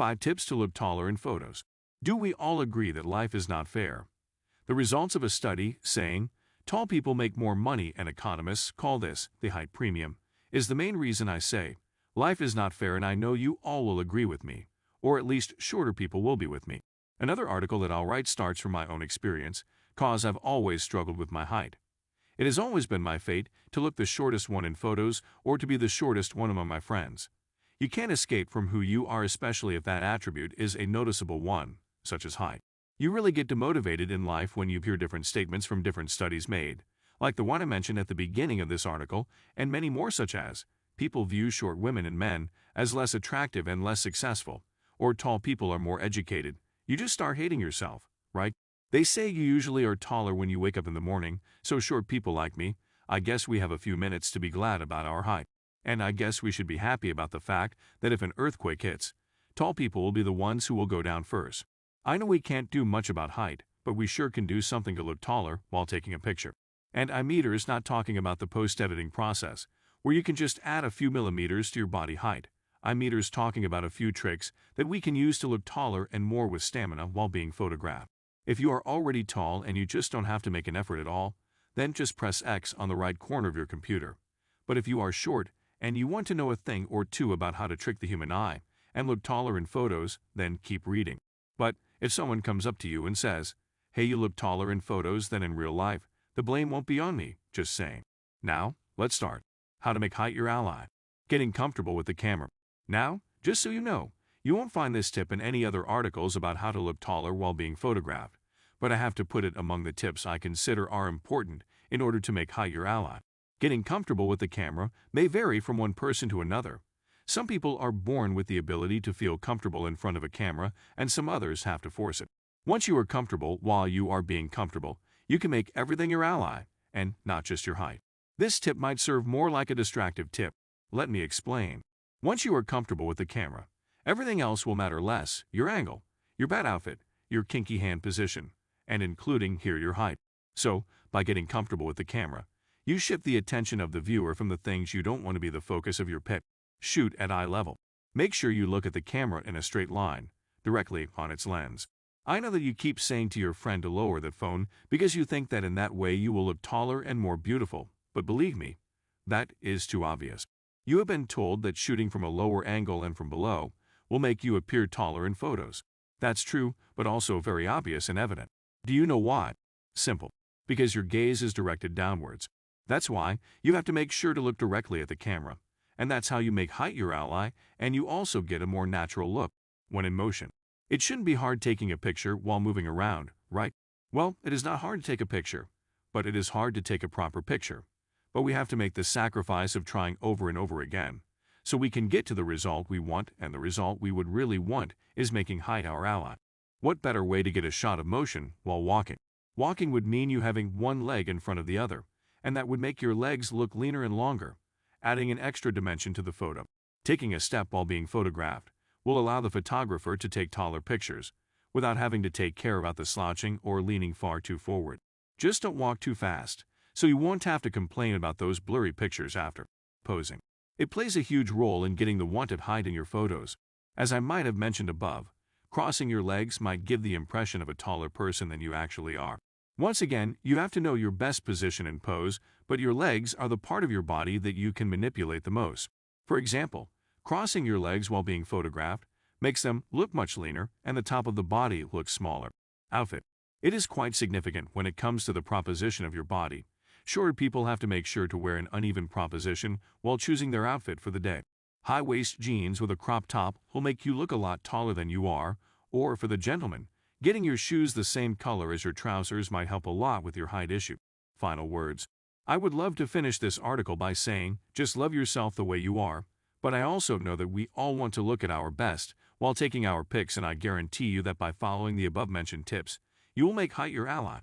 5 tips to look taller in photos. Do we all agree that life is not fair? The results of a study saying tall people make more money and economists call this the height premium is the main reason I say life is not fair, and I know you all will agree with me, or at least shorter people will be with me. Another article that I'll write starts from my own experience, cause I've always struggled with my height. It has always been my fate to look the shortest one in photos or to be the shortest one among my friends. You can't escape from who you are, especially if that attribute is a noticeable one, such as height. You really get demotivated in life when you hear different statements from different studies made, like the one I mentioned at the beginning of this article, and many more, such as people view short women and men as less attractive and less successful, or tall people are more educated. You just start hating yourself, right? They say you usually are taller when you wake up in the morning, so short people like me, I guess we have a few minutes to be glad about our height. And I guess we should be happy about the fact that if an earthquake hits, tall people will be the ones who will go down first. I know we can't do much about height, but we sure can do something to look taller while taking a picture. And I'm not talking about the post-editing process, where you can just add a few millimeters to your body height. I'm talking about a few tricks that we can use to look taller and more with stamina while being photographed. If you are already tall and you just don't have to make an effort at all, then just press X on the right corner of your computer. But if you are short and you want to know a thing or two about how to trick the human eye and look taller in photos, then keep reading. But if someone comes up to you and says, "Hey, you look taller in photos than in real life," the blame won't be on me, just saying. Now, let's start. How to make height your ally. Getting comfortable with the camera. Now, just so you know, you won't find this tip in any other articles about how to look taller while being photographed, but I have to put it among the tips I consider are important in order to make height your ally. Getting comfortable with the camera may vary from one person to another. Some people are born with the ability to feel comfortable in front of a camera, and some others have to force it. Once you are comfortable while you are being comfortable, you can make everything your ally, and not just your height. This tip might serve more like a distractive tip. Let me explain. Once you are comfortable with the camera, everything else will matter less: your angle, your bad outfit, your kinky hand position, and including here your height. So, by getting comfortable with the camera, you shift the attention of the viewer from the things you don't want to be the focus of your pet. Shoot at eye level. Make sure you look at the camera in a straight line, directly on its lens. I know that you keep saying to your friend to lower the phone because you think that in that way you will look taller and more beautiful, but believe me, that is too obvious. You have been told that shooting from a lower angle and from below will make you appear taller in photos. That's true, but also very obvious and evident. Do you know why? Simple. Because your gaze is directed downwards. That's why you have to make sure to look directly at the camera. And that's how you make height your ally, and you also get a more natural look when in motion. It shouldn't be hard taking a picture while moving around, right? Well, it is not hard to take a picture, but it is hard to take a proper picture. But we have to make the sacrifice of trying over and over again, so we can get to the result we want, and the result we would really want is making height our ally. What better way to get a shot of motion while walking? Walking would mean you having one leg in front of the other, and that would make your legs look leaner and longer, adding an extra dimension to the photo. Taking a step while being photographed will allow the photographer to take taller pictures without having to take care about the slouching or leaning far too forward. Just don't walk too fast, so you won't have to complain about those blurry pictures after posing. It plays a huge role in getting the wanted height in your photos. As I might have mentioned above, crossing your legs might give the impression of a taller person than you actually are. Once again, you have to know your best position and pose, but your legs are the part of your body that you can manipulate the most. For example, crossing your legs while being photographed makes them look much leaner and the top of the body looks smaller. Outfit. It is quite significant when it comes to the proposition of your body. Shorter people have to make sure to wear an uneven proposition while choosing their outfit for the day. High-waist jeans with a crop top will make you look a lot taller than you are, or for the gentleman, getting your shoes the same color as your trousers might help a lot with your height issue. Final words. I would love to finish this article by saying, just love yourself the way you are, but I also know that we all want to look at our best while taking our pics, and I guarantee you that by following the above-mentioned tips, you will make height your ally.